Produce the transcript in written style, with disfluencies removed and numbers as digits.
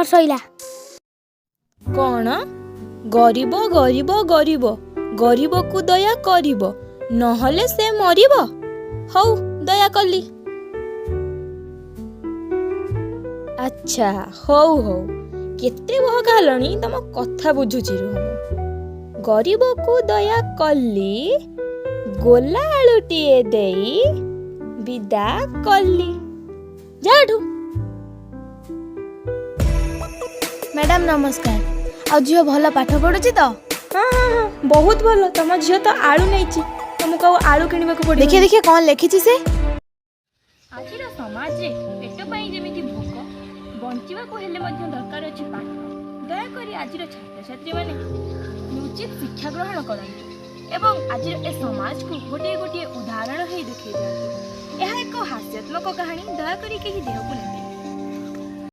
सैला कौन गरीब गरीब गरीब गरीब को दया करिब नहले से मरिब। हौ दया कली। अच्छा हौ हौ केते बहकालणी तम कथा बुझुची रुह। गरीब को दया कली गोला आलुटीए देई विदा कली। जाठू मैडम नमस्कार। आ झील भल पाठ पढ़ुची तो? हाँ हाँ हाँ बहुत भल। तुम झील तो आलू नहीं तुमको आलू किणवा को पड़े। देखिए देखिए कौन लिखी से। आज समाज रे पेट पाई जेमिति भोक बंचिबा को हेले मध्य दरकार अछि पाठ। दयाकरी आज छात्र छात्री माने उचित शिक्षा ग्रहण करंतु एवं आज ए समाज को गोटे गोटे उदाहरण हे देखै दियंतु। यह एक हास्यात्मक कहानी। दयाकरी केही देहकु